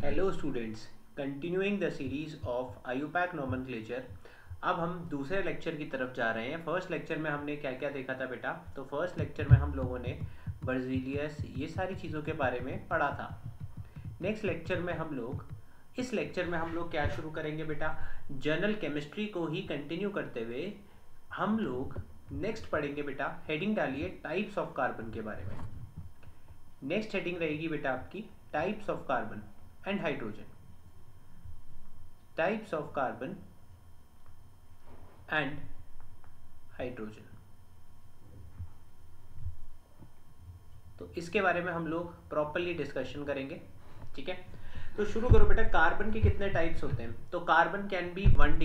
Hello students, continuing the series of IUPAC nomenclature. अब हम दूसरे लेक्चर की तरफ जा रहे हैं। फर्स्ट लेक्चर में हमने क्या क्या देखा था बेटा? तो फर्स्ट लेक्चर में हम लोगों ने बर्जीलियस ये सारी चीज़ों के बारे में पढ़ा था। नेक्स्ट लेक्चर में हम लोग क्या शुरू करेंगे बेटा? जनरल केमिस्ट्री को ही कंटिन्यू करते हुए हम लोग नेक्स्ट पढ़ेंगे बेटा। हेडिंग डालिए टाइप्स ऑफ कार्बन के बारे में। नेक्स्ट हेडिंग रहेगी बेटा आपकी types of carbon and hydrogen. Types of carbon and hydrogen. तो इसके बारे में हम लोग प्रॉपरली डिस्कशन करेंगे। ठीक है, तो शुरू करो बेटा। कार्बन के कितने टाइप्स होते हैं? तो carbon can be 1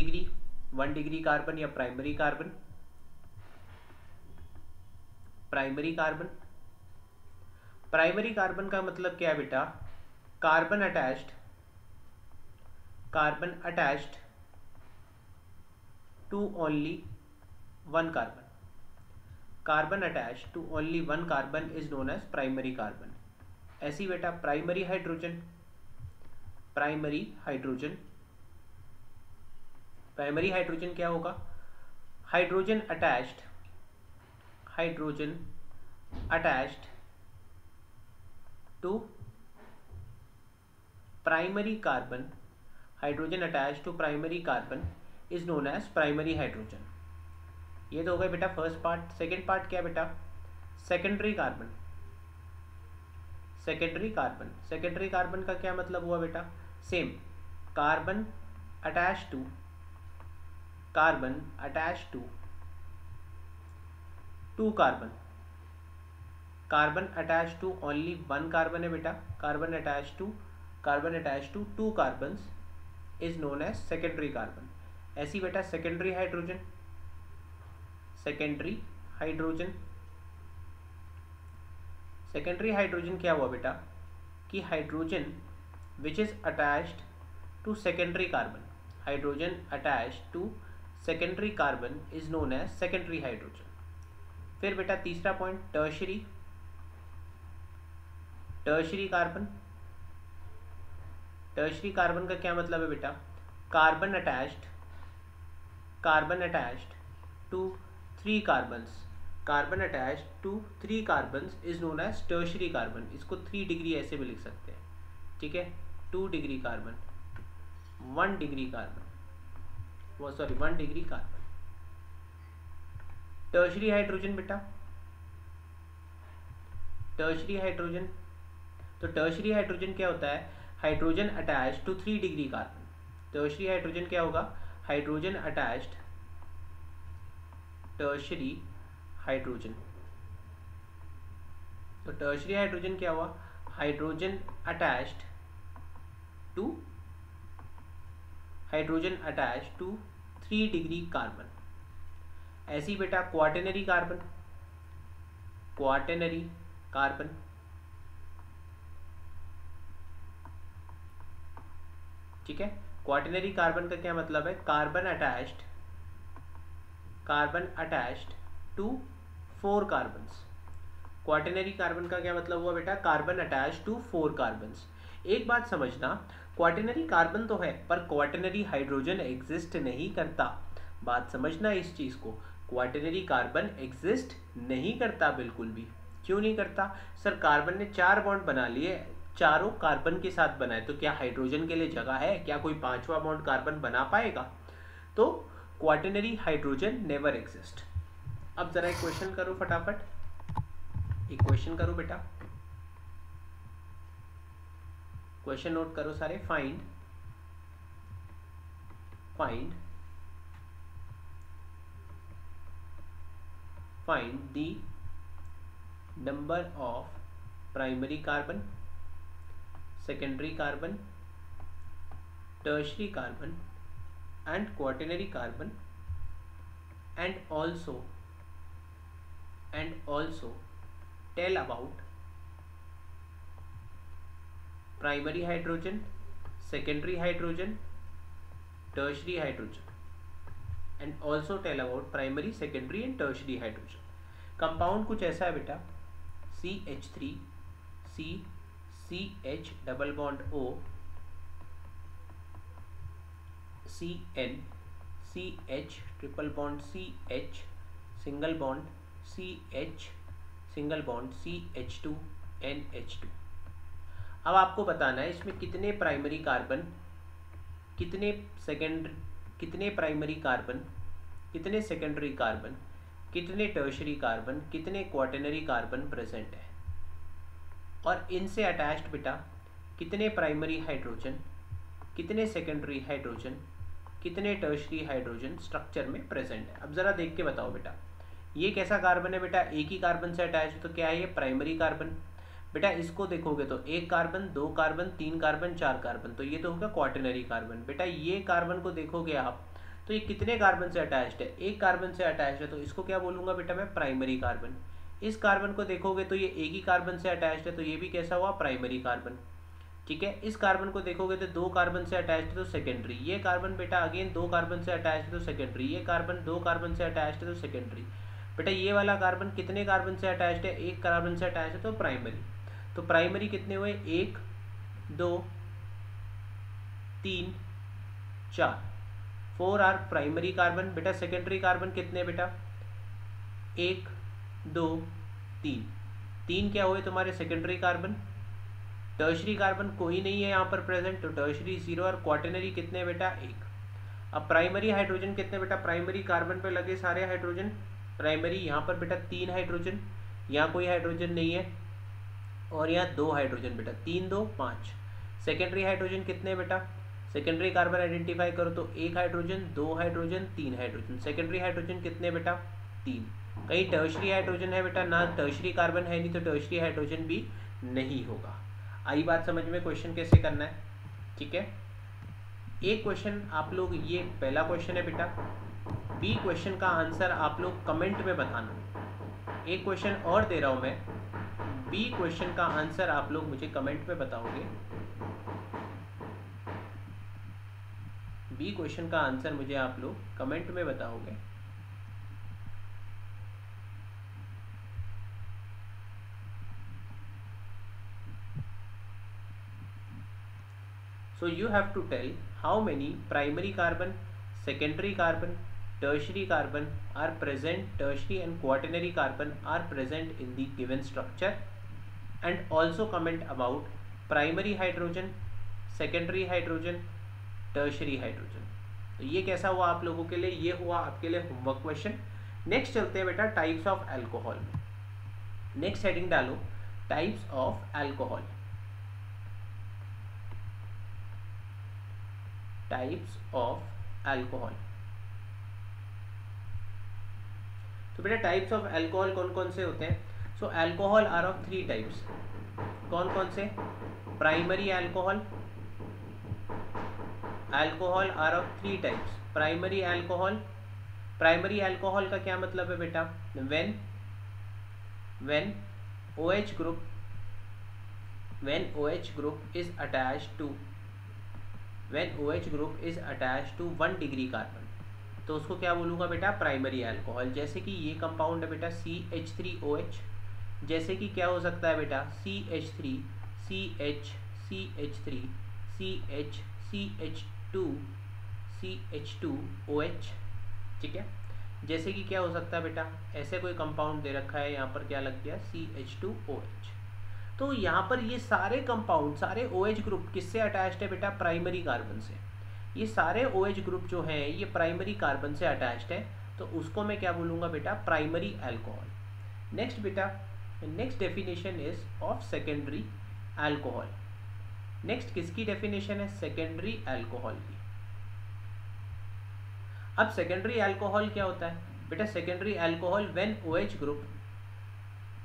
degree carbon या प्राइमरी कार्बन। प्राइमरी कार्बन का मतलब क्या है बेटा? Carbon attached to only one carbon. Carbon attached to only one carbon is known as primary carbon. ऐसी बेटा प्राइमरी हाइड्रोजन क्या होगा? Hydrogen attached to primary carbon. Hydrogen attached to primary carbon is known as primary hydrogen. ये तो हो गया बेटा first part. Second part क्या बेटा? सेकेंडरी कार्बन का क्या मतलब हुआ बेटा? Same, carbon attach to two carbon attach to only one carbon है बेटा। Carbon attach to two carbon is known as secondary carbon. ऐसी बेटा सेकेंडरी हाइड्रोजन क्या हुआ बेटा? कि hydrogen which is attached to secondary carbon is known as secondary hydrogen. फिर बेटा तीसरा पॉइंट टर्शरी कार्बन का क्या मतलब है बेटा? Carbon attached to three carbons is known as tertiary carbon. इसको 3 डिग्री ऐसे भी लिख सकते हैं। ठीक है, 2 degree carbon, 1 degree carbon. Tertiary hydrogen बेटा, तो टर्शरी हाइड्रोजन क्या होता है? Hydrogen attached to 3 degree carbon. Tertiary hydrogen क्या होगा? Tertiary hydrogen. तो टर्शरी हाइड्रोजन क्या हुआ? Hydrogen attached to 3 degree carbon. ऐसी बेटा क्वाटरनरी कार्बन ठीक है, क्वाटरनरी कार्बन का क्या मतलब है? Carbon attached to 4 carbons. Quaternary carbon का क्या मतलब हुआ बेटा? Carbon attached to 4 carbons. एक बात समझना, क्वाटरनरी कार्बन तो है पर क्वाटरनरी हाइड्रोजन एग्जिस्ट नहीं करता। बात समझना इस चीज को, क्वाटरनरी कार्बन एग्जिस्ट नहीं करता बिल्कुल भी। क्यों नहीं करता? सर कार्बन ने 4 बॉन्ड बना लिए, चारों कार्बन के साथ बनाए, तो क्या हाइड्रोजन के लिए जगह है? क्या कोई 5वां बॉन्ड कार्बन बना पाएगा? तो क्वाटरनरी हाइड्रोजन नेवर एग्जिस्ट। अब जरा एक क्वेश्चन करो फटाफट, एक क्वेश्चन करो बेटा। क्वेश्चन नोट करो सारे। Find the number of primary carbon, secondary carbon, tertiary carbon and quaternary carbon, and also tell about primary hydrogen, secondary hydrogen, tertiary hydrogen, and also tell about primary, secondary and tertiary hydrogen. Compound कुछ ऐसा है बेटा, CH3 CH double bond O CN, CH, triple bond CH, single bond CH, single bond CH2, NH2। अब आपको बताना है इसमें कितने प्राइमरी कार्बन, कितने प्राइमरी कार्बन, कितने सेकेंडरी कार्बन, कितने टर्शरी कार्बन, कितने क्वाटरनरी कार्बन प्रेजेंट है, और इनसे अटैच्ड बेटा कितने प्राइमरी हाइड्रोजन, कितने सेकेंडरी हाइड्रोजन, कितने टर्शरी हाइड्रोजन स्ट्रक्चर में प्रेजेंट है। अब ज़रा देख के बताओ बेटा, ये कैसा कार्बन है बेटा, एक ही कार्बन से अटैच, तो क्या है ये प्राइमरी कार्बन। बेटा इसको देखोगे तो एक कार्बन, दो कार्बन, तीन कार्बन, चार कार्बन, तो ये तो होगा क्वाटरनरी कार्बन। बेटा ये कार्बन को देखोगे आप तो ये कितने कार्बन से अटैच्ड है, एक कार्बन से अटैच्ड है, तो इसको क्या बोलूँगा बेटा मैं, प्राइमरी कार्बन। इस कार्बन को देखोगे तो ये एक ही कार्बन से अटैच्ड है, तो ये भी कैसा हुआ, प्राइमरी कार्बन। ठीक है, इस कार्बन को देखोगे तो दो कार्बन से अटैच्ड है तो सेकेंडरी। ये कार्बन बेटा अगेन दो कार्बन से अटैच्ड है तो सेकेंडरी। ये कार्बन दो कार्बन से अटैच्ड है तो सेकेंडरी। बेटा ये वाला कार्बन कितने कार्बन से अटैच्ड है, एक कार्बन से अटैच्ड है तो प्राइमरी। तो प्राइमरी कितने हुए, एक, दो, तीन, चार, 4 आर प्राइमरी कार्बन। बेटा सेकेंडरी कार्बन कितने बेटा, एक, दो, तीन, तीन क्या हुए तुम्हारे सेकेंडरी कार्बन। टर्शरी कार्बन कोई नहीं है यहाँ पर प्रेजेंट, तो टर्शरी 0, और क्वाटरनरी कितने बेटा, एक। अब प्राइमरी हाइड्रोजन कितने बेटा, प्राइमरी कार्बन पे लगे सारे हाइड्रोजन, प्राइमरी यहाँ पर बेटा 3 हाइड्रोजन, यहाँ कोई हाइड्रोजन नहीं है, और यहाँ 2 हाइड्रोजन बेटा, 3 2 5। सेकेंडरी हाइड्रोजन कितने बेटा, सेकेंडरी कार्बन आइडेंटिफाई करो तो एक हाइड्रोजन, दो हाइड्रोजन, तीन हाइड्रोजन। सेकेंडरी हाइड्रोजन कितने बेटा, 3। कहीं टर्शरी हाइड्रोजन है बेटा, ना टर्शरी कार्बन है नहीं, तो टर्शरी हाइड्रोजन भी नहीं होगा। आई बात समझ में, क्वेश्चन कैसे करना है। ठीक है, एक क्वेश्चन आप लोग, ये पहला क्वेश्चन है बेटा, बी क्वेश्चन का आंसर आप लोग कमेंट में बताना। एक क्वेश्चन और दे रहा हूं मैं, बी क्वेश्चन का आंसर आप लोग मुझे कमेंट में बताओगे। बी क्वेश्चन का आंसर मुझे आप लोग कमेंट में बताओगे। So you have to tell how many primary carbon, secondary carbon, tertiary carbon are present, tertiary and quaternary carbon are present in the given structure, and also comment about primary hydrogen, secondary hydrogen, tertiary hydrogen। तो ये कैसा हुआ आप लोगों के लिए, ये हुआ आपके लिए होमवर्क क्वेश्चन। नेक्स्ट चलते हैं बेटा टाइप्स ऑफ अल्कोहल में। नेक्स्ट हेडिंग डालो, types of alcohol. Types of alcohol. तो बेटा टाइप्स ऑफ अल्कोहल कौन कौन से होते हैं। So alcohol are of 3 types. कौन कौन से, primary alcohol, alcohol are of 3 types. Primary alcohol, primary alcohol का क्या मतलब है बेटा, when OH group is attached to, when OH group is attached to 1 degree carbon, तो उसको क्या बोलूँगा बेटा, प्राइमरी अल्कोहल। जैसे कि ये कंपाउंड है बेटा CH3OH, जैसे कि क्या हो सकता है बेटा CH3, CH, CH3, CH, CH2, CH2OH। ठीक है, जैसे कि क्या हो सकता है बेटा, ऐसे कोई कंपाउंड दे रखा है, यहाँ पर क्या लग गया CH2OH। तो यहाँ पर ये सारे कंपाउंड, सारे OH ग्रुप किससे अटैच्ड है बेटा, प्राइमरी कार्बन से। ये सारे OH ग्रुप जो हैं ये प्राइमरी कार्बन से अटैच्ड है, तो उसको मैं क्या बोलूँगा बेटा, प्राइमरी अल्कोहल। नेक्स्ट बेटा, next definition is of secondary alcohol. Next किसकी डेफिनेशन है, सेकेंडरी अल्कोहल की। अब सेकेंडरी अल्कोहल क्या होता है बेटा, secondary alcohol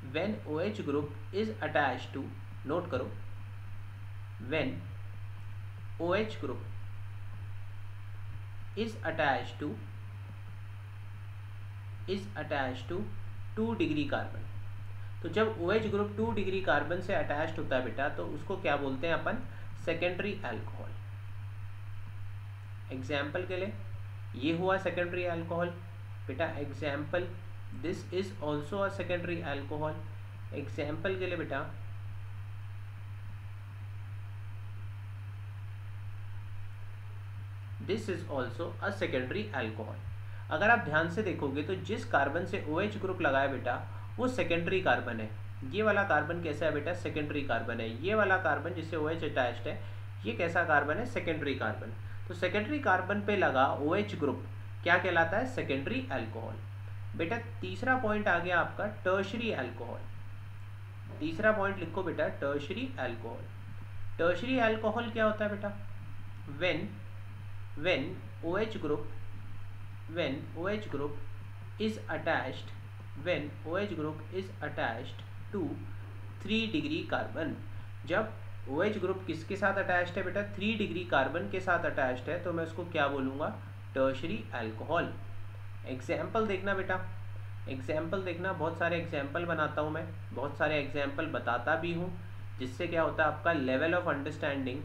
when OH group is attached to, note करो, when OH group is attached to 2 degree carbon. तो जब OH ग्रुप 2 डिग्री कार्बन से अटैच्ड होता है बेटा, तो उसको क्या बोलते हैं अपन, सेकेंडरी अल्कोहल। एग्जाम्पल के लिए ये हुआ सेकेंडरी अल्कोहल बेटा, example this is also a secondary alcohol. Example के लिए बेटा this is also a secondary alcohol. अगर आप ध्यान से देखोगे तो जिस कार्बन से OH ग्रुप लगाया बेटा वो सेकेंडरी कार्बन है। ये वाला कार्बन कैसा है बेटा? सेकेंडरी कार्बन है। ये वाला कार्बन जिससे OH अटैच्ड है ये कैसा कार्बन है? Secondary carbon. तो सेकेंडरी कार्बन पे लगा OH ग्रुप क्या कहलाता है? Secondary alcohol. बेटा तीसरा पॉइंट आ गया आपका टर्शरी अल्कोहल। तीसरा पॉइंट लिखो बेटा, टर्शरी अल्कोहल। टर्शरी अल्कोहल क्या होता है बेटा? when OH group is attached to 3 degree carbon. जब OH ग्रुप किसके साथ अटैच्ड है बेटा? 3 डिग्री कार्बन के साथ अटैच्ड है, तो मैं उसको क्या बोलूँगा? Tertiary alcohol. एग्जाम्पल देखना बेटा, एग्जाम्पल देखना, बहुत सारे एग्जाम्पल बनाता हूँ मैं, बहुत सारे एग्जाम्पल बताता भी हूँ, जिससे क्या होता है आपका level of understanding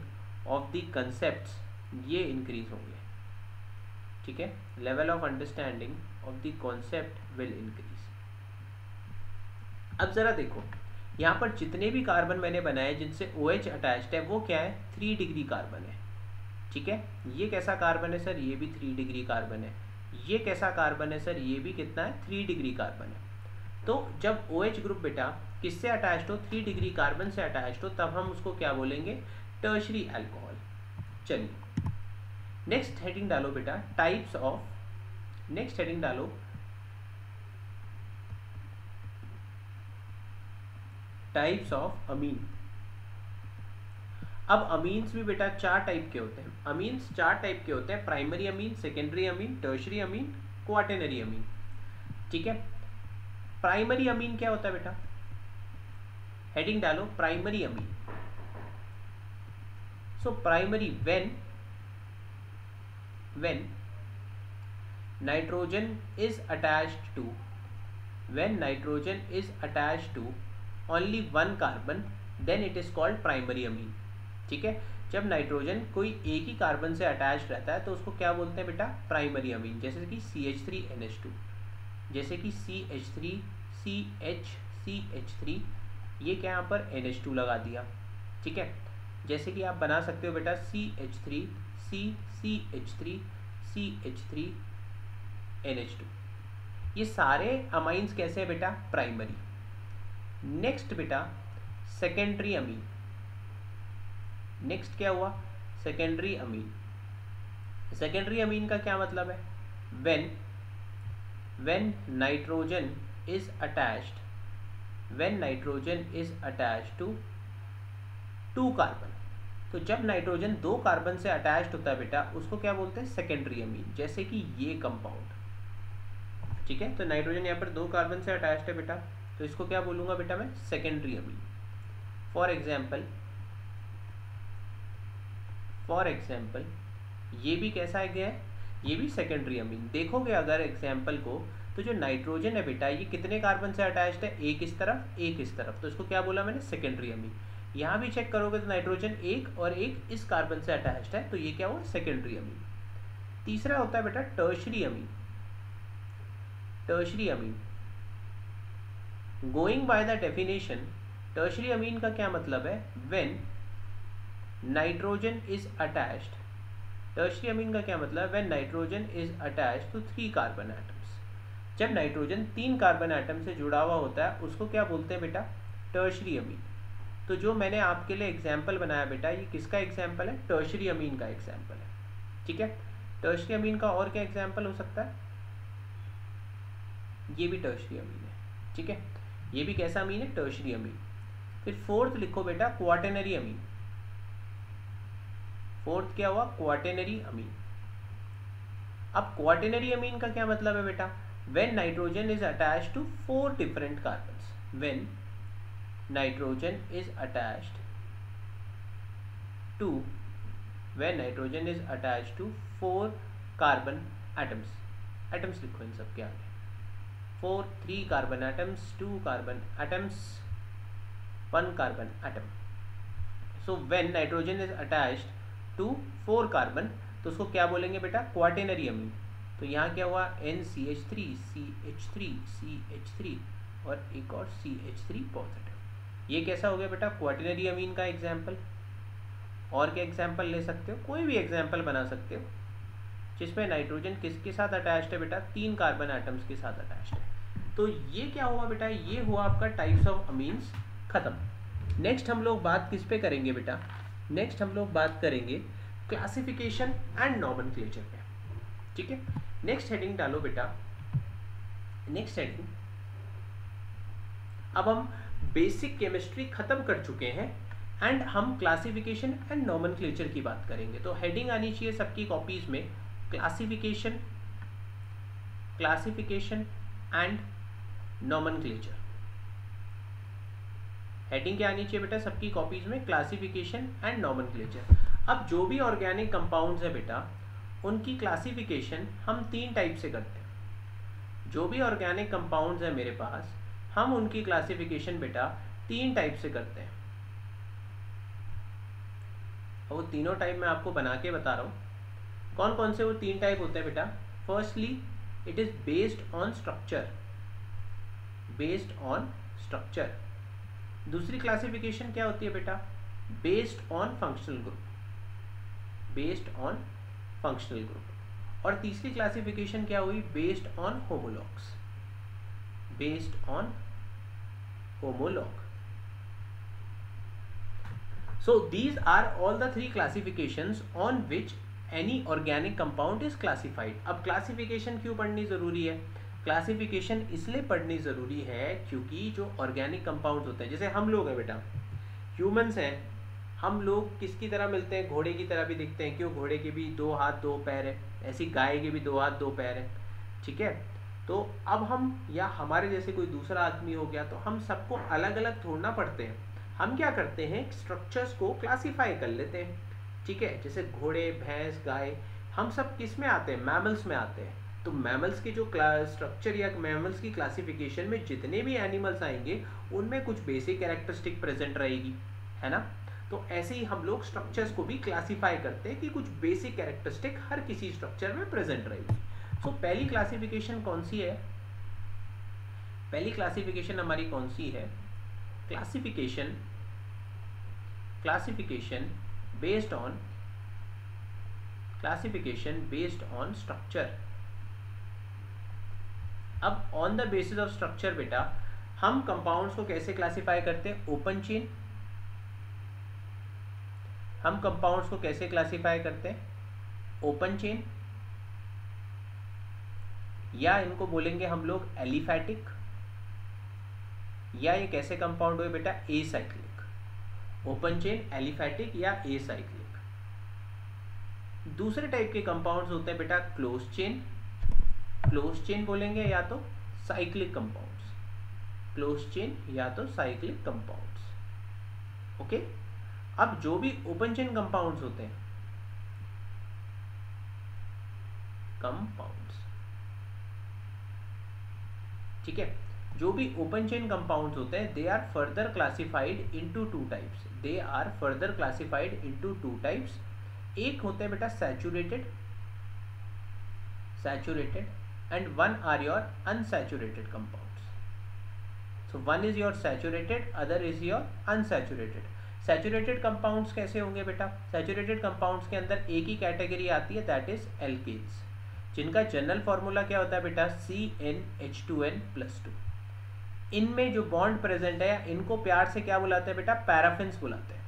of the concepts ये इंक्रीज होंगे। ठीक है, level of understanding of the concept will increase. अब जरा देखो यहाँ पर जितने भी कार्बन मैंने बनाए जिनसे OH अटैच्ड है वो क्या है? 3 डिग्री कार्बन है। ठीक है, ये कैसा कार्बन है सर? ये भी 3 डिग्री कार्बन है। ये कैसा कार्बन है सर? ये भी कितना है? 3 डिग्री कार्बन है। तो जब OH ग्रुप बेटा किससे अटैच्ड हो? 3 डिग्री कार्बन से अटैच्ड हो, तब हम उसको क्या बोलेंगे? Tertiary alcohol. चलिए नेक्स्ट हेडिंग डालो बेटा, टाइप्स ऑफ, नेक्स्ट हेडिंग डालो टाइप्स ऑफ अमीन। अब अमीन्स भी बेटा 4 टाइप के होते हैं। अमीन्स 4 टाइप के होते हैं, primary amine, secondary amine, tertiary amine, quaternary amine. ठीक है, प्राइमरी अमीन क्या होता है बेटा? हेडिंग डालो primary amine. So primary when nitrogen is attached to only one carbon, then it is called primary amine। ठीक है, जब नाइट्रोजन कोई एक ही कार्बन से अटैच रहता है तो उसको क्या बोलते हैं बेटा? Primary amine. जैसे कि CH3NH2, जैसे कि CH3 ये क्या यहाँ पर NH2 लगा दिया। ठीक है, जैसे कि आप बना सकते हो बेटा CH3NH2, ये सारे अमाइंस कैसे हैं बेटा? प्राइमरी। नेक्स्ट बेटा सेकेंडरी अमीन। नेक्स्ट क्या हुआ? सेकेंडरी अमीन। सेकेंडरी अमीन का क्या मतलब है? when nitrogen is attached to 2 carbon. तो जब नाइट्रोजन 2 कार्बन से अटैच्ड होता है बेटा उसको क्या बोलते हैं? Secondary amine. जैसे कि ये कंपाउंड। ठीक है, तो नाइट्रोजन यहाँ पर 2 कार्बन से अटैच्ड है बेटा, तो इसको क्या बोलूँगा बेटा मैं? Secondary amine. फॉर एग्जाम्पल ये भी कैसा है गया है? ये भी सेकेंडरी अमीन। देखोगे अगर एग्जाम्पल को तो जो नाइट्रोजन है बेटा ये कितने कार्बन से अटैच्ड है? एक इस तरफ, एक इस तरफ, तो इसको क्या बोला मैंने? Secondary amine. यहाँ भी चेक करोगे तो नाइट्रोजन एक और एक इस कार्बन से अटैच्ड है, तो ये क्या हुआ? Secondary amine. तीसरा होता है बेटा tertiary amine. Tertiary amine, going by the definition, tertiary amine का क्या मतलब है? When nitrogen is attached, tertiary amine का क्या मतलब है? When nitrogen is attached to 3 carbon atoms. जब नाइट्रोजन 3 कार्बन एटम से जुड़ा हुआ होता है उसको क्या बोलते हैं बेटा? टर्शरी अमीन। तो जो मैंने आपके लिए एग्जाम्पल बनाया बेटा ये किसका एग्जाम्पल है? टर्शरी अमीन का एग्जाम्पल है। ठीक है, टर्शरी अमीन का और क्या एग्जाम्पल हो सकता है? ये भी टर्शरी अमीन है। ठीक है, ये भी कैसा अमीन है? Tertiary amine. फिर फोर्थ लिखो बेटा क्वाटरनरी अमीन। फोर्थ क्या हुआ? Quaternary amine. अब क्वाटरनरी अमीन का क्या मतलब है बेटा? When nitrogen is attached to 4 different carbons. When nitrogen is attached to 4 carbon atoms लिखो इन सब के आगे। 3 carbon atoms, 2 carbon atoms, 1 carbon atom. So when nitrogen is attached to 4 carbon तो उसको क्या बोलेंगे बेटा? Quaternary amine. तो यहाँ क्या हुआ? NCH3 CH3 और एक और CH3 पॉजिटिव। ये कैसा हो गया बेटा? क्वाटरनरी अमीन का एग्जाम्पल। और क्या एग्जाम्पल ले सकते हो? कोई भी एग्जाम्पल बना सकते हो। जिसमें नाइट्रोजन किसके साथ अटैच्ड है बेटा, 3 कार्बन एटम्स के साथ अटैच्ड है। तो ये क्या हुआ बेटा, ये हुआ आपका टाइप्स ऑफ अमीन्स खत्म। नेक्स्ट हम लोग बात किस पे करेंगे बेटा, नेक्स्ट हम लोग बात करेंगे क्लासिफिकेशन एंड नॉमेनक्लेचर पे। ठीक है, नेक्स्ट हेडिंग डालो बेटा, नेक्स्ट हेडिंग। अब हम बेसिक केमिस्ट्री खत्म कर चुके हैं एंड हम क्लासिफिकेशन एंड नॉमेनक्लेचर की बात करेंगे। तो हेडिंग आनी चाहिए सबकी कॉपीज में, classification, classification and nomenclature. Heading क्या आनी चाहिए बेटा सबकी कॉपीज में, क्लासिफिकेशन एंड नॉमेनक्लेचर। अब जो भी ऑर्गेनिक कंपाउंड्स है बेटा, उनकी क्लासिफिकेशन हम 3 टाइप से करते हैं। जो भी ऑर्गेनिक कंपाउंड्स है मेरे पास, हम उनकी क्लासिफिकेशन बेटा 3 टाइप से करते हैं। और वो तीनों टाइप मैं आपको बना के बता रहा हूँ। कौन कौन से वो 3 टाइप होते हैं बेटा। Firstly it is based on structure, based on structure. दूसरी क्लासिफिकेशन क्या होती है बेटा, based on functional group, based on functional group. और तीसरी क्लासिफिकेशन क्या हुई, based on homologues, based on homologue. So these are all the 3 classifications on which any organic compound is classified. अब क्लासिफिकेशन क्यों पढ़नी ज़रूरी है, क्लासिफिकेशन इसलिए पढ़नी ज़रूरी है क्योंकि जो ऑर्गेनिक कंपाउंड्स होते हैं, जैसे हम लोग हैं बेटा, ह्यूमंस हैं, हम लोग किसकी तरह मिलते हैं, घोड़े की तरह भी दिखते हैं। क्यों, घोड़े के भी 2 हाथ 2 पैर है, ऐसी गाय के भी 2 हाथ 2 पैर है। ठीक है, तो अब हम या हमारे जैसे कोई दूसरा आदमी हो गया, तो हम सबको अलग अलग ढूंढना पड़ते हैं। हम क्या करते हैं, स्ट्रक्चर्स को क्लासिफाई कर लेते हैं। ठीक है, जैसे घोड़े, भैंस, गाय, हम सब किस में आते हैं, मैमल्स में आते हैं। तो मैमल्स के जो स्ट्रक्चर या मैमल्स की क्लासिफिकेशन में जितने भी एनिमल्स आएंगे, उनमें कुछ बेसिक कैरेक्टरिस्टिक प्रेजेंट रहेगी, है ना। तो ऐसे ही हम लोग स्ट्रक्चर्स को भी क्लासिफाई करते हैं कि कुछ बेसिक कैरेक्टरिस्टिक हर किसी स्ट्रक्चर में प्रेजेंट रहेगी। तो पहली क्लासिफिकेशन कौन सी है, पहली क्लासिफिकेशन हमारी कौन सी है, classification, classification based on, classification based on structure. अब on the basis of structure बेटा हम कंपाउंड्स को कैसे क्लासिफाई करते हैं, ओपन चेन। हम कंपाउंड्स को कैसे क्लासिफाई करते हैं, ओपन चेन, या इनको बोलेंगे हम लोग एलिफैटिक, या ये कैसे कंपाउंड हुए बेटा, एसाइक्लिक। ओपन चेन, एलिफैटिक या एसाइक्लिक। दूसरे टाइप के कंपाउंड्स होते हैं बेटा क्लोज चेन, क्लोज चेन बोलेंगे, या तो साइक्लिक कंपाउंड्स, क्लोज चेन या तो साइक्लिक कंपाउंड्स। ओके, अब जो भी ओपन चेन कंपाउंड्स होते हैं, कंपाउंड्स, ठीक है, जो भी ओपन चेन कंपाउंड्स होते हैं, they are further classified into 2 types, they are further classified into 2 types. एक होते हैं बेटा saturated, saturated, and 1 are your unsaturated compounds. So 1 is your saturated, other is your unsaturated. Saturated compounds कैसे होंगे बेटा, saturated compounds के अंदर एक ही कैटेगरी आती है, दैट इज एल्केन्स, जिनका जनरल फॉर्मूला क्या होता है बेटा, CnH2n+2। इनमें जो बॉन्ड प्रेजेंट है, इनको प्यार से क्या बुलाते हैं बेटा, पैराफिन्स बुलाते हैं।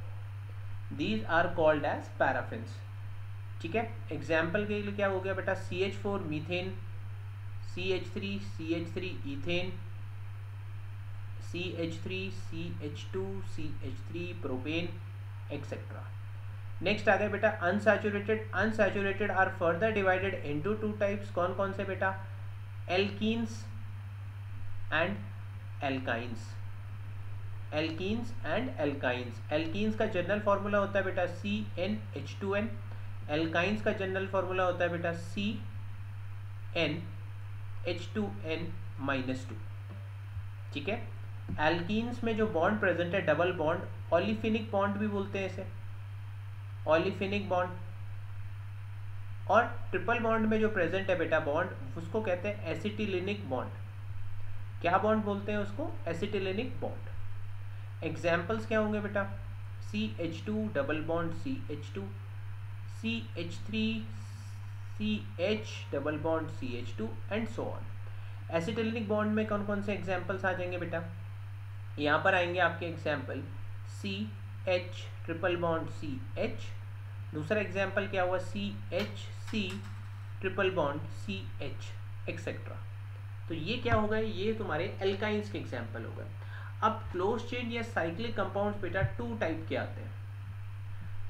These are called as paraffins. ठीक है, एग्जाम्पल के लिए क्या हो गया बेटा, CH4 methane, CH3 ethane, CH3 CH2 CH3 propane, etcetera. Next आ गया बेटा unsaturated. Unsaturated are further divided into 2 types. कौन कौन से बेटा, alkenes and alkynes, alkenes and alkynes. Alkenes का जनरल फॉर्मूला होता है बेटा CnH2n, एल्काइंस का जनरल फॉर्मूला होता है बेटा CnH2n-2। ठीक है, एल्कीन्स में जो बॉन्ड प्रेजेंट है, डबल बॉन्ड, ओलिफिनिक बॉन्ड भी बोलते हैं इसे, ओलिफिनिक बॉन्ड। और ट्रिपल बॉन्ड में जो प्रेजेंट है बेटा बॉन्ड, उसको कहते हैं एसिटिलिनिक बॉन्ड। क्या बॉन्ड बोलते हैं उसको, एसिटिलिनिक बॉन्ड। एग्जाम्पल्स क्या होंगे बेटा, CH2 double bond CH2, CH3 CH double bond CH2 and so on. Acetylic bond में कौन कौन से एग्जाम्पल्स आ जाएंगे बेटा? यहाँ पर आएंगे आपके example CH triple bond CH, दूसरा एग्जाम्पल क्या हुआ CHC triple bond CH etcetera. तो ये क्या हो गए? ये तुम्हारे एल्काइंस के एग्जाम्पल हो गए। अब क्लोज चेन या साइक्लिक कंपाउंड्स बेटा टू टाइप के आते हैं,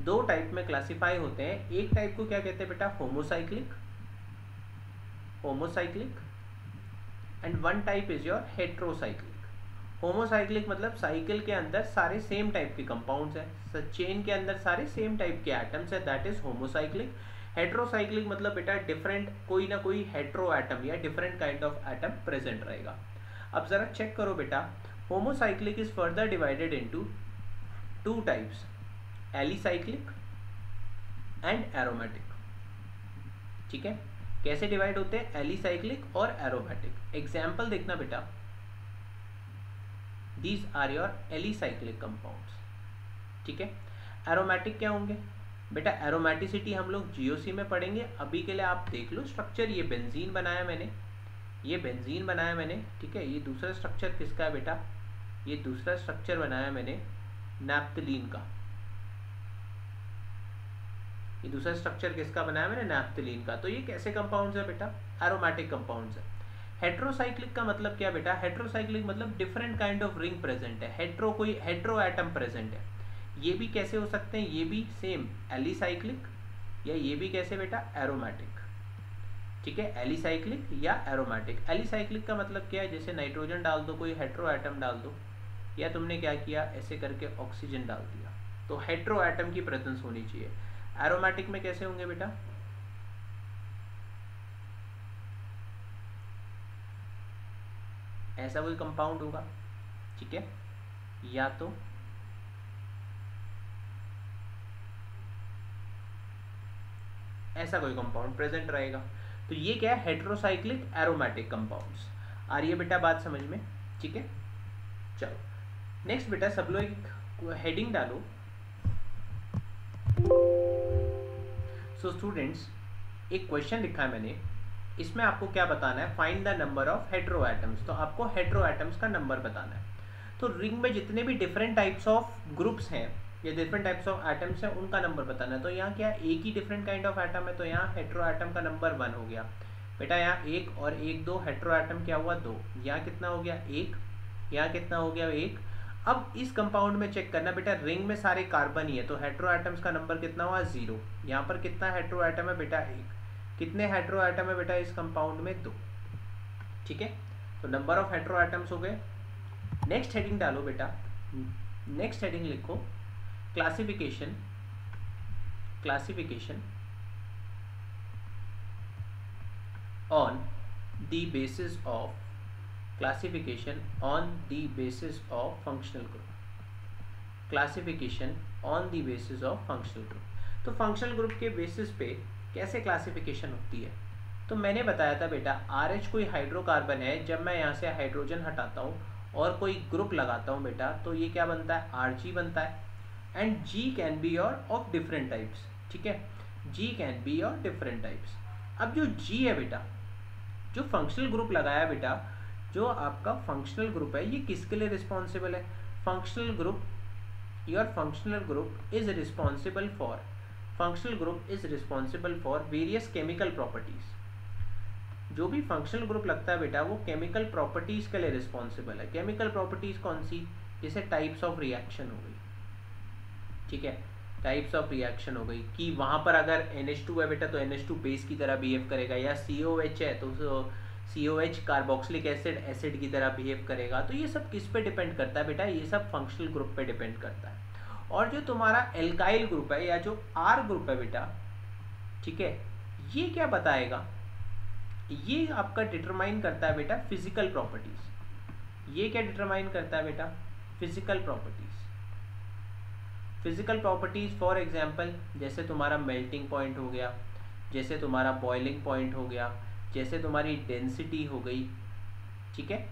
दो टाइप में क्लासिफाई होते हैं। एक टाइप को क्या कहते हैं बेटा? Homocyclic, homocyclic, and one type is your heterocyclic. Homocyclic मतलब साइकिल के अंदर सारे सेम टाइप के कंपाउंड्स हैं, चेन के अंदर सारे सेम टाइप के एटम्स हैं, दैट इज होमोसाइक्लिक। हेट्रोसाइक्लिक मतलब बेटा डिफरेंट, कोई ना कोई हेट्रो एटम या different kind of atom present रहेगा। अब जरा चेक करो बेटा, homocyclic is further divided into two types, alicyclic and aromatic. ठीक है, कैसे डिवाइड होते हैं? एलिसाइक्लिक और एरोमेटिक। एग्जाम्पल देखना बेटा, these are your alicyclic compounds. ठीक है, एरोमेटिक क्या होंगे बेटा? एरोमेटिसिटी हम लोग जीओसी में पढ़ेंगे, अभी के लिए आप देख लो स्ट्रक्चर। ये बेंजीन बनाया मैंने, ये बेंजीन बनाया मैंने, ठीक है। ये दूसरा स्ट्रक्चर किसका है बेटा? ये दूसरा स्ट्रक्चर बनाया मैंने नैप्थलीन का। ये दूसरा स्ट्रक्चर किसका बनाया मैंने? नैप्थलीन का। तो ये कैसे कंपाउंड्स है बेटा? एरोमेटिक कंपाउंड्स है। हेट्रोसाइक्लिक का मतलब क्या बेटा? हेट्रोसाइक्लिक मतलब different kind of ring present है, हेट्रो कोई हेट्रो एटम प्रेजेंट है। ये भी कैसे हो सकते हैं? ये भी सेम एलिसाइक्लिक, या ये भी कैसे बेटा? एरोमेटिक। ठीक है, एलिसाइक्लिक या एरोमेटिक। एलिसाइक्लिक का मतलब क्या है? जैसे नाइट्रोजन डाल दो, कोई हेट्रो एटम डाल दो, या तुमने क्या किया ऐसे करके ऑक्सीजन डाल दिया, तो हेट्रो एटम की प्रेजेंस होनी चाहिए। एरोमेटिक में कैसे होंगे बेटा? ऐसा कोई कंपाउंड होगा, ठीक है, या तो ऐसा कोई कंपाउंड प्रेजेंट रहेगा। तो ये क्या है? Heterocyclic aromatic compounds. आ रही है बेटा बात समझ में? ठीक है, चलो नेक्स्ट बेटा, सब लोग एक हेडिंग डालो। सो स्टूडेंट्स, एक क्वेश्चन लिखा है मैंने, इसमें आपको क्या बताना है? Find the number of hetero atoms. तो आपको हेट्रो एटम्स का नंबर बताना है। तो रिंग में जितने भी डिफरेंट टाइप्स ऑफ ग्रुप्स हैं या डिफरेंट टाइप्स ऑफ एटम्स हैं, उनका नंबर बताना है। तो यहाँ क्या एक ही डिफरेंट काइंड ऑफ एटम है, तो यहाँ हेट्रो एटम का नंबर 1 हो गया बेटा। यहाँ 1 और 1 2, हेट्रो एटम क्या हुआ? 2। यहाँ कितना हो गया? 1। यहाँ कितना हो गया? 1। अब इस कंपाउंड में चेक करना बेटा, रिंग में सारे कार्बन ही है, तो हेट्रो एटम्स का नंबर कितना हुआ? 0। यहाँ पर कितना हेट्रो एटम है बेटा? 1। कितने हेट्रो एटम है बेटा इस कंपाउंड में? 2। ठीक है, तो नंबर ऑफ हेट्रो एटम्स हो गए। नेक्स्ट हेडिंग डालो बेटा, नेक्स्ट हेडिंग लिखो classification, classification on the basis of, classification on the basis of functional group, classification on the basis of functional group. तो फंक्शनल ग्रुप के बेसिस पे कैसे classification होती है? तो मैंने बताया था बेटा, RH कोई हाइड्रोकार्बन है, जब मैं यहाँ से हाइड्रोजन हटाता हूँ और कोई ग्रुप लगाता हूँ बेटा, तो ये क्या बनता है? RG बनता है। And G can be your of different types. ठीक है, G can be your different types. अब जो G है बेटा, जो फंक्शनल ग्रुप लगाया बेटा, जो आपका फंक्शनल ग्रुप है, ये किसके लिए रिस्पॉन्सिबल है? Functional group, your functional group is responsible for, functional group is responsible for various chemical properties. जो भी फंक्शनल ग्रुप लगता है बेटा, वो केमिकल प्रॉपर्टीज के लिए रिस्पॉन्सिबल है। केमिकल प्रॉपर्टीज कौन सी? जैसे टाइप्स ऑफ रिएक्शन हो गई, ठीक है, टाइप्स ऑफ रिएक्शन हो गई कि वहाँ पर अगर NH2 है बेटा, तो NH2 बेस की तरह बिहेव करेगा, या COH है तो COH कार्बोक्सिलिक एसिड एसिड की तरह बिहेव करेगा। तो ये सब किस पे डिपेंड करता है बेटा? ये सब फंक्शनल ग्रुप पे डिपेंड करता है। और जो तुम्हारा एल्काइल ग्रुप है या जो R ग्रुप है बेटा, ठीक है, ये क्या बताएगा? ये आपका डिटरमाइन करता है बेटा फिजिकल प्रॉपर्टीज। ये क्या डिटरमाइन करता है बेटा? Physical properties. Physical properties for example, जैसे तुम्हारा मेल्टिंग पॉइंट हो गया, जैसे तुम्हारा बॉइलिंग पॉइंट हो गया, जैसे तुम्हारी डेंसिटी हो गई, ठीक है।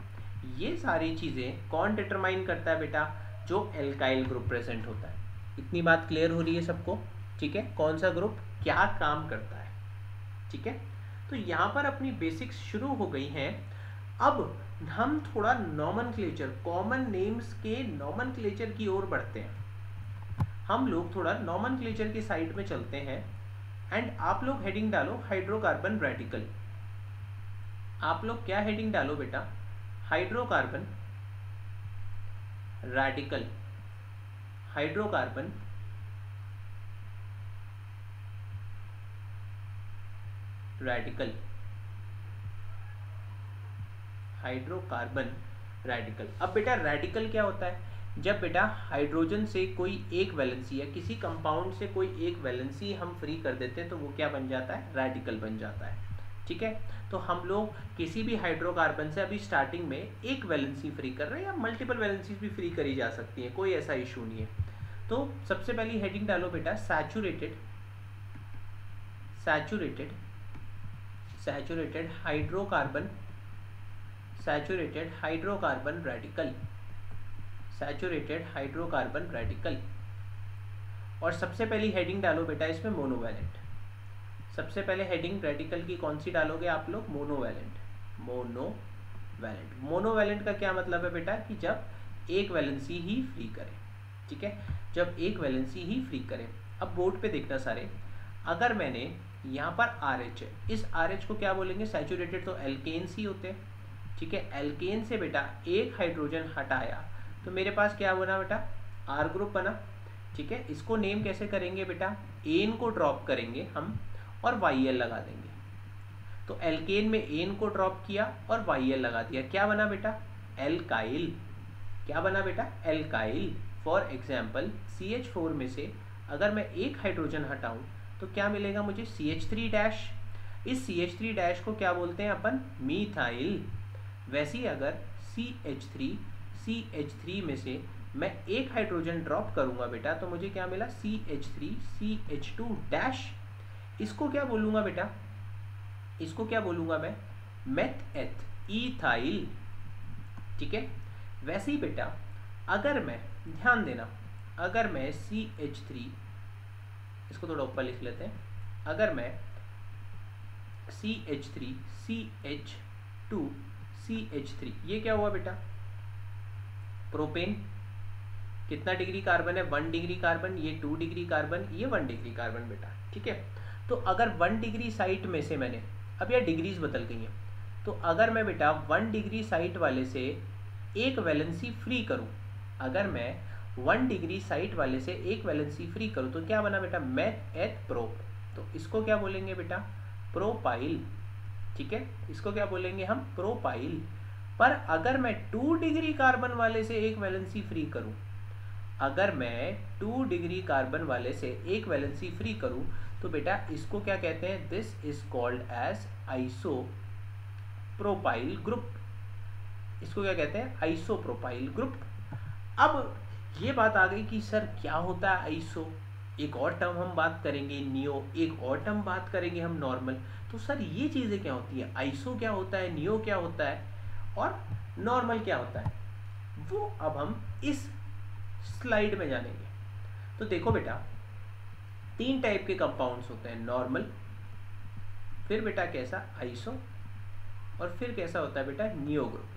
ये सारी चीज़ें कौन डिटरमाइन करता है बेटा? जो एल्काइल ग्रुप प्रेजेंट होता है। इतनी बात क्लियर हो रही है सबको? ठीक है, कौन सा ग्रुप क्या काम करता है, ठीक है, तो यहाँ पर अपनी बेसिक्स शुरू हो गई हैं। अब हम थोड़ा नॉमनक्लेचर, कॉमन नेम्स के नॉमनक्लेचर की ओर बढ़ते हैं। हम लोग थोड़ा नॉमनक्लेचर की साइड में चलते हैं। एंड आप लोग हेडिंग डालो हाइड्रोकार्बन रेडिकल। आप लोग क्या हेडिंग डालो बेटा? Hydrocarbon radical. Hydrocarbon radical. Hydrocarbon radical. अब बेटा रेडिकल क्या होता है? जब बेटा हाइड्रोजन से कोई एक वैलेंसी या किसी कंपाउंड से कोई एक वैलेंसी हम फ्री कर देते हैं तो वो क्या बन जाता है? रेडिकल बन जाता है। ठीक है, तो हम लोग किसी भी हाइड्रोकार्बन से अभी स्टार्टिंग में एक वैलेंसी फ्री कर रहे हैं, या मल्टीपल वैलेंसीज भी फ्री करी जा सकती हैं, कोई ऐसा इशू नहीं है। तो सबसे पहली हेडिंग डालो बेटा saturated, saturated, saturated hydrocarbon, saturated hydrocarbon radical, saturated hydrocarbon radical. और सबसे पहली हेडिंग डालो बेटा इसमें मोनोवैलेंट। सबसे पहले हेडिंग रेडिकल की कौन सी डालोगे आप लोग? मोनोवैलेंट। मोनोवैलेंट। मोनोवैलेंट का क्या मतलब है बेटा? कि जब एक वैलेंसी ही फ्री करे। ठीक है, जब एक वैलेंसी ही फ्री करे। अब बोर्ड पे देखना सारे, अगर मैंने यहाँ पर RH है, इस RH को क्या बोलेंगे? सैचुरेटेड तो एल्केन्स ही होते हैं। ठीक है, एल्केन से बेटा एक हाइड्रोजन हटाया तो मेरे पास क्या बना बेटा? R ग्रुप बना। ठीक है, इसको नेम कैसे करेंगे बेटा? एन को ड्रॉप करेंगे हम और YL लगा देंगे। तो एल्केन में एन को ड्रॉप किया और YL लगा दिया, क्या बना बेटा? एल्काइल। क्या बना बेटा? एल्काइल। फॉर एग्जाम्पल CH4 में से अगर मैं एक हाइड्रोजन हटाऊं तो क्या मिलेगा मुझे? CH3 dash. इस CH3 डैश को क्या बोलते हैं अपन? मीथाइल। वैसे ही अगर CH3 में से मैं एक हाइड्रोजन ड्रॉप करूंगा बेटा तो मुझे क्या मिला? CH3 CH2 dash. इसको क्या बोलूंगा बेटा? इसको क्या बोलूंगा मैं? मेथ एथ इथाइल। ठीक है, वैसे ही बेटा अगर मैं, ध्यान देना, अगर मैं CH3, इसको थोड़ा ऊपर लिख लेते हैं, अगर मैं CH3 CH2 CH3, ये क्या हुआ बेटा? प्रोपेन। कितना डिग्री कार्बन है? 1 डिग्री कार्बन। ये 2 डिग्री कार्बन, ये 1 डिग्री कार्बन बेटा। ठीक है, तो अगर 1 डिग्री साइट में से मैंने, अब यार डिग्रीज बदल गई हैं, तो अगर मैं बेटा 1 डिग्री साइट वाले से एक वैलेंसी फ्री करूं, अगर मैं 1 डिग्री साइट वाले से एक वैलेंसी फ्री करूं तो क्या बना बेटा? मेथ एथ प्रोप। तो इसको क्या बोलेंगे बेटा? प्रोपाइल। ठीक है, इसको क्या बोलेंगे हम? प्रोपाइल। पर अगर मैं 2 डिग्री कार्बन वाले से एक वैलेंसी फ्री करूं, अगर मैं 2 डिग्री कार्बन वाले से एक वैलेंसी फ्री करूं तो बेटा इसको क्या कहते हैं? This is called as isopropyl group. इसको क्या कहते हैं? Isopropyl group. अब ये बात आ गई कि सर क्या होता है आइसो? एक और टर्म हम बात करेंगे नियो, एक और टर्म बात करेंगे हम नॉर्मल। तो सर ये चीज़ें क्या होती है? आइसो क्या होता है, नियो क्या होता है और नॉर्मल क्या होता है, वो अब हम इस स्लाइड में जानेंगे। तो देखो बेटा 3 टाइप के कंपाउंड्स होते हैं, नॉर्मल, फिर बेटा कैसा? आइसो, और फिर कैसा होता है बेटा? Neo group.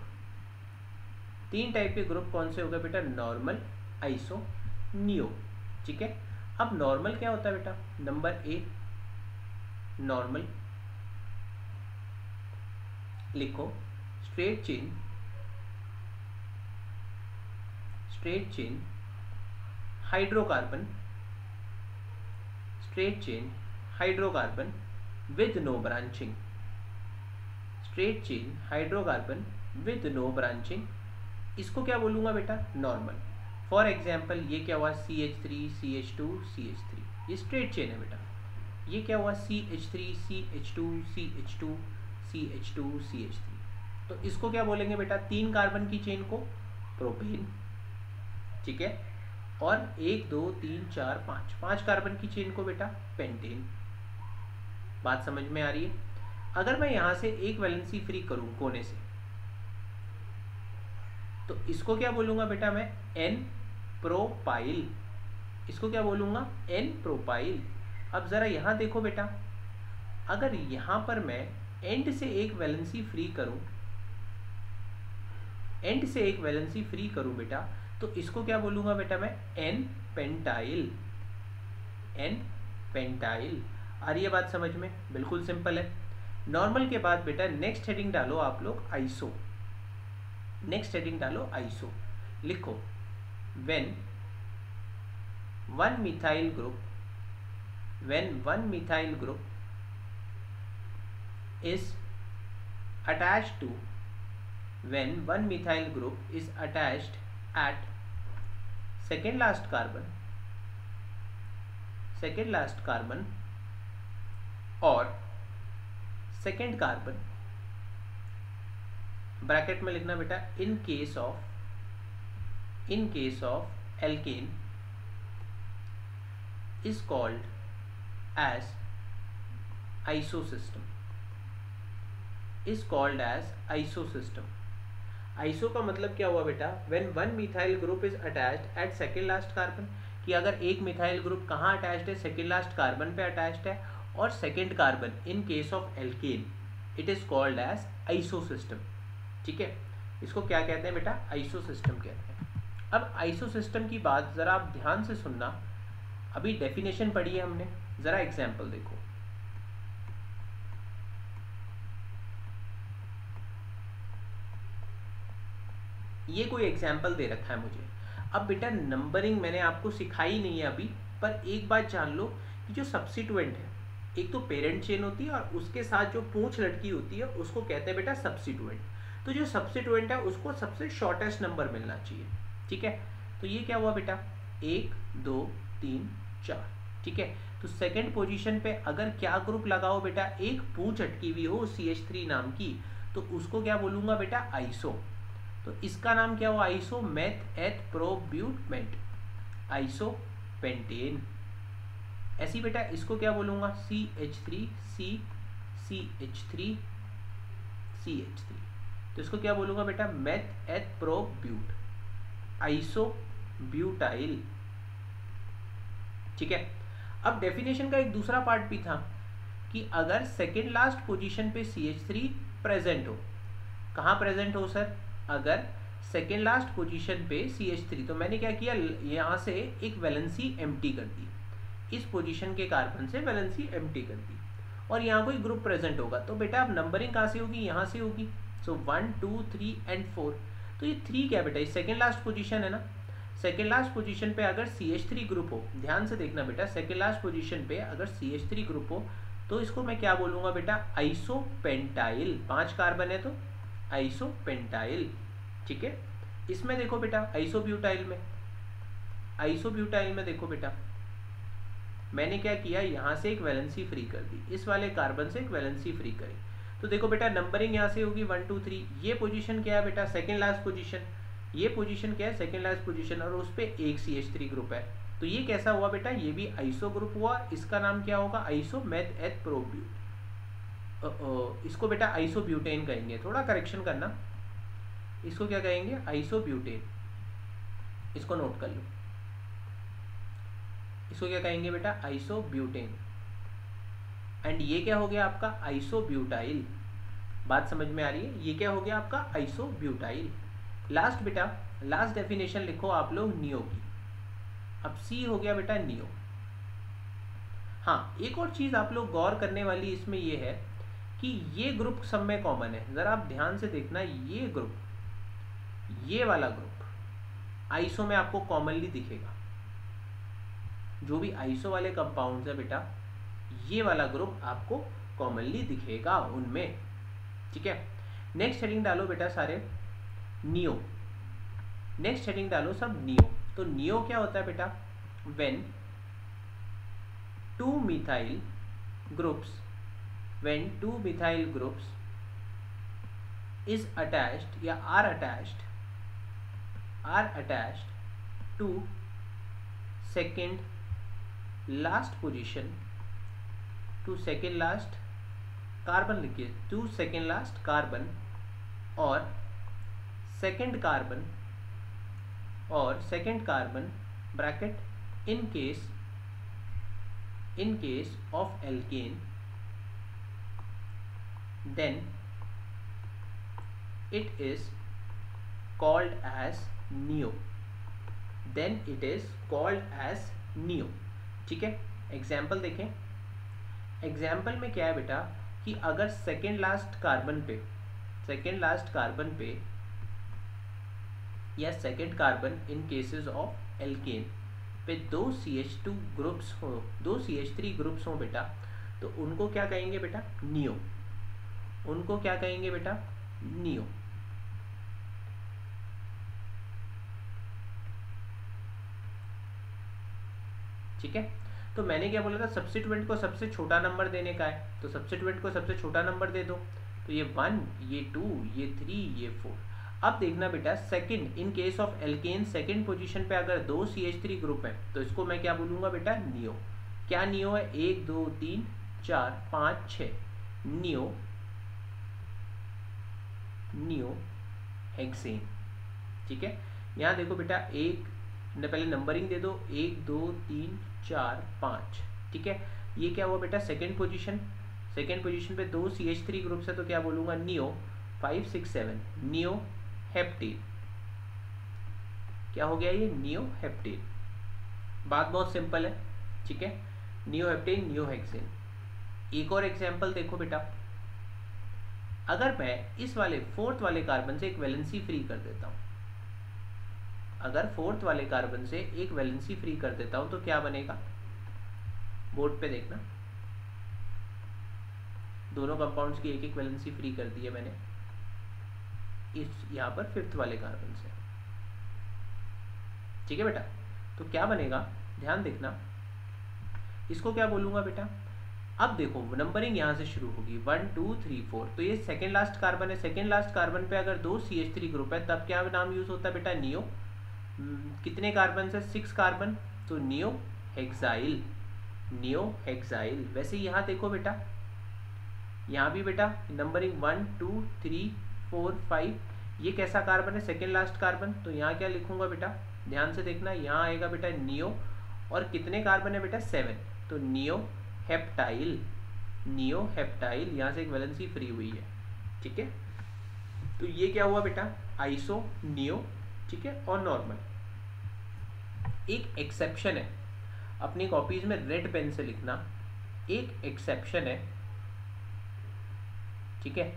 3 टाइप के ग्रुप कौन से हो गए बेटा? Normal, iso, neo. ठीक है, अब नॉर्मल क्या होता है बेटा? नंबर ए नॉर्मल, लिखो straight chain, straight chain hydrocarbon, straight chain hydrocarbon with no branching, straight chain hydrocarbon with no branching. इसको क्या बोलूंगा बेटा? नॉर्मल। फॉर एग्जाम्पल ये क्या हुआ? CH3 CH2 CH3, ये स्ट्रेट चेन है बेटा। ये क्या हुआ? CH3 CH2 CH2 CH2 CH3। तो इसको क्या बोलेंगे बेटा? 3 कार्बन की चेन को प्रोपेन। ठीक है, और 1 2 3 4 5 कार्बन की चेन को बेटा पेंटेन। बात समझ में आ रही है? अगर मैं यहां से एक वैलेंसी फ्री करूं कोने से तो इसको क्या बोलूंगा बेटा मैं? N propyl. इसको क्या बोलूंगा? N propyl. अब जरा यहां देखो बेटा, अगर यहाँ पर मैं एंड से एक वैलेंसी फ्री करूँ, एंड से एक वैलेंसी फ्री करूँ बेटा, तो इसको क्या बोलूँगा बेटा मैं, एन पेंटाइल, एन पेंटाइल। आ रही है बात समझ में? बिल्कुल सिंपल है। नॉर्मल के बाद बेटा नेक्स्ट हेडिंग डालो आप लोग आइसो, नेक्स्ट हेडिंग डालो आइसो। लिखो when one methyl group, when one methyl group is attached to, when one methyl group is attached at second last carbon, second last carbon और second carbon, bracket में लिखना बेटा in case of alkane is called as isosystem, is called as isosystem। Iso का मतलब क्या हुआ बेटा, when one methyl group is attached at second last carbon, कि अगर एक मिथाइल ग्रुप कहाँ अटैच्ड है, सेकेंड लास्ट कार्बन पे अटैच्ड है, और second carbon in case of alkane, it is called as isosystem. ठीक है, इसको क्या कहते हैं बेटा, आइसोसिस्टम कहते हैं। अब आइसोसिस्टम की बात जरा आप ध्यान से सुनना, अभी डेफिनेशन पढ़ी है हमने, जरा एग्जाम्पल देखो। ये कोई एग्जाम्पल दे रखा है मुझे। अब बेटा नंबरिंग मैंने आपको सिखाई नहीं है अभी, पर एक बात जान लो कि जो सब्स्टिट्यूएंट है, एक तो पेरेंट चेन होती है और उसके साथ जो पूंछ लटकी होती है उसको कहते हैं बेटा सब्स्टिट्यूएंट। तो जो सब्स्टिट्यूएंट है उसको सबसे शॉर्टेस्ट नंबर मिलना चाहिए। ठीक है, तो ये क्या हुआ बेटा, 1 2 3 4। ठीक है, तो सेकंड पोजीशन पे अगर क्या ग्रुप लगाओ बेटा, एक पूंछ अटकी हुई हो CH3 नाम की, तो उसको क्या बोलूंगा बेटा, आइसो। तो इसका नाम क्या हुआ, आइसो मेथ एथ प्रोब्यूटमेंट, आइसो पेंटेन। ऐसी बेटा इसको क्या बोलूंगा, CH3 CH3 CH3। तो इसको क्या बोलूंगा बेटा, मेथ एथ प्रोब्यूट, आइसो ब्यूटाइल। ठीक है, अब डेफिनेशन का एक दूसरा पार्ट भी था कि अगर सेकेंड लास्ट पोजीशन पे CH3 प्रेजेंट हो, कहाँ प्रेजेंट हो सर, अगर सेकेंड लास्ट पोजीशन पे CH3, तो मैंने क्या किया, यहाँ से एक वैलेंसी एम्प्टी कर दी, इस पोजीशन के कार्बन से वैलेंसी एम्प्टी कर दी, और यहाँ कोई ग्रुप प्रेजेंट होगा, तो बेटा अब नंबरिंग कहाँ से होगी, यहाँ से होगी। सो 1 2 3 एंड 4। तो ये 3 क्या बेटा, ये सेकेंड लास्ट पोजीशन है ना, सेकेंड लास्ट पोजीशन पे अगर CH3 ग्रुप हो, ध्यान से देखना बेटा, सेकेंड लास्ट पोजीशन पे अगर CH3 ग्रुप हो तो इसको मैं क्या बोलूँगा बेटा, आइसोपेंटाइल। 5 कार्बन है तो आइसोपेंटाइल। ठीक है, इसमें देखो बेटा आइसोब्यूटाइल में, आइसोब्यूटाइल में देखो बेटा मैंने क्या किया, यहाँ से एक वैलेंसी फ्री कर दी, इस वाले कार्बन से एक वैलेंसी फ्री करी। तो देखो बेटा नंबरिंग यहाँ से होगी 1 2 3। ये पोजीशन क्या है बेटा, सेकेंड लास्ट पोजीशन, ये पोजीशन क्या है, सेकेंड लास्ट पोजीशन, और उस पर एक CH3 ग्रुप है। तो ये कैसा हुआ बेटा, ये भी आइसो ग्रुप हुआ, इसका नाम क्या होगा, आइसो मेथ एथ प्रोब्यूट। इसको बेटा आइसोब्यूटेन कहेंगे, थोड़ा करेक्शन करना, इसको क्या कहेंगे, आइसोब्यूटेन। इसको नोट कर लो, इसको क्या कहेंगे बेटा, आइसोब्यूटेन। एंड ये क्या हो गया आपका, आइसोब्यूटाइल। बात समझ में आ रही है, ये क्या हो गया आपका, आइसोब्यूटाइल। लास्ट बेटा, लास्ट डेफिनेशन लिखो आप लोग नियो की। अब C हो गया बेटा नियो। हाँ, एक और चीज आप लोग गौर करने वाली इसमें ये है कि ये ग्रुप सब में कॉमन है, जरा आप ध्यान से देखना, ये ग्रुप, ये वाला ग्रुप आइसो में आपको कॉमनली दिखेगा। जो भी आइसो वाले कंपाउंड्स है बेटा, ये वाला ग्रुप आपको कॉमनली दिखेगा उनमें। ठीक है, नेक्स्ट हेडिंग डालो बेटा सारे नियो, नेक्स्ट हेडिंग डालो सब नियो। तो नियो क्या होता है बेटा, when 2 methyl groups, when 2 methyl groups is attached या are attached to second last position, to second last carbon लिखिए, टू सेकेंड लास्ट कार्बन और second carbon bracket in case of alkane, then it is called as neo, then it is called as neo। ठीक है, example देखें। Example में क्या है बेटा कि अगर सेकेंड लास्ट कार्बन पे या second carbon in cases of alkene पे दो CH2 ग्रुप्स हो, दो CH3 ग्रुप्स हो बेटा, तो उनको क्या कहेंगे बेटा? नियो। उनको क्या कहेंगे बेटा? नियो। ठीक है, तो मैंने क्या बोला था? सब्स्टिट्यूएंट को सबसे छोटा नंबर देने का है, तो सब्स्टिट्यूएंट को सबसे छोटा नंबर दे दो। तो ये 1, ये 2, ये 3, ये 4। अब देखना बेटा, second in case of alkene second position पे अगर दो CH3 ग्रुप है तो इसको मैं क्या बोलूँगा बेटा? नियो। क्या नियो है? 1 2 3 4 5 6 नियो, नियो हेक्सेन। ठीक है, यहाँ देखो बेटा, एक पहले नंबरिंग दे दो, 1 2 3 4 5। ठीक है, ये क्या हुआ बेटा? सेकेंड पोजीशन पे दो CH3 ग्रुप्स है, तो क्या बोलूँगा? Neo 5 6 7 neo heptane. क्या हो गया ये? Neo heptane. बात बहुत सिंपल है। ठीक है, नियो हेप्टेन, नियो हेक्सेन। एक और एग्जाम्पल देखो बेटा, अगर मैं इस वाले फोर्थ वाले कार्बन से एक वैलेंसी फ्री कर देता हूँ, अगर फोर्थ वाले कार्बन से एक वैलेंसी फ्री कर देता हूं तो क्या बनेगा? बोर्ड पे देखना, दोनों कंपाउंड्स की एक एक वैलेंसी फ्री कर दी है मैंने इस यहां पर फिफ्थ वाले कार्बन से। ठीक है बेटा, तो क्या बनेगा? ध्यान देखना, इसको क्या बोलूंगा बेटा? अब देखो नंबरिंग यहां से शुरू होगी 1 2 3 4, तो ये सेकेंड लास्ट कार्बन है। सेकेंड लास्ट कार्बन पे अगर दो CH3 ग्रुप है तब क्या नाम यूज होता है बेटा? नियो। कितने कार्बन से? 6 कार्बन, तो नियो हेक्साइल, नियो हेक्साइल। वैसे यहाँ देखो बेटा, यहाँ भी बेटा नंबरिंग 1 2 3 4 5, ये कैसा कार्बन है? सेकेंड लास्ट कार्बन, तो यहाँ क्या लिखूंगा बेटा? ध्यान से देखना, यहाँ आएगा बेटा नियो, और कितने कार्बन है बेटा? 7, तो नियो हेप्टाइल, नियो हेप्टाइल। यहाँ से एक वैलेंसी फ्री हुई है। ठीक है, तो ये क्या हुआ बेटा? Iso, neo. ठीक है, और नॉर्मल। एक एक्सेप्शन है, अपनी कॉपीज में रेड पेन से लिखना, एक एक्सेप्शन है। ठीक है,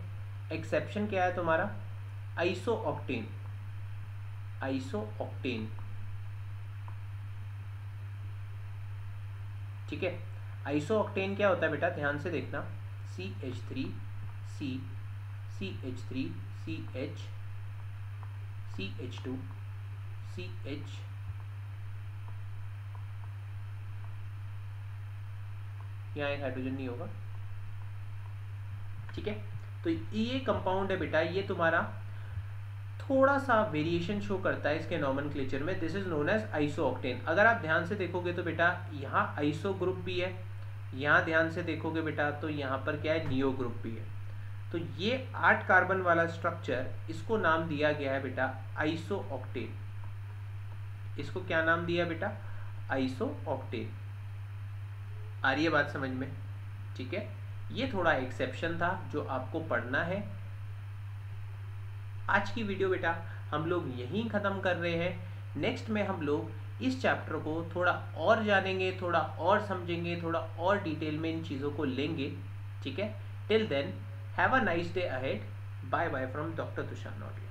एक्सेप्शन क्या है तुम्हारा? Iso octane, iso octane. ठीक है, आइसो ऑक्टेन क्या होता है बेटा? ध्यान से देखना, CH3 C CH3 CH CH2 CH, यहाँ एक हाइड्रोजन नहीं होगा। ठीक है, तो ये कंपाउंड है बेटा, ये तुम्हारा थोड़ा सा वेरिएशन शो करता है इसके नॉमेनक्लेचर में। This is known as iso octane. अगर आप ध्यान से देखोगे तो बेटा यहाँ आइसो ग्रुप भी है, यहाँ ध्यान से देखोगे बेटा तो यहाँ पर क्या है? नियो ग्रुप भी है। तो ये 8 कार्बन वाला स्ट्रक्चर, इसको नाम दिया गया है बेटा आइसो ऑक्टेन। इसको क्या नाम दिया बेटा? Iso octane. आ रही है बात समझ में? ठीक है, ये थोड़ा एक्सेप्शन था जो आपको पढ़ना है। आज की वीडियो बेटा हम लोग यहीं ख़त्म कर रहे हैं। नेक्स्ट में हम लोग इस चैप्टर को थोड़ा और जानेंगे, थोड़ा और समझेंगे, थोड़ा और डिटेल में इन चीज़ों को लेंगे। ठीक है, till then have a nice day ahead. Bye bye from doctor Tushar नोटिया।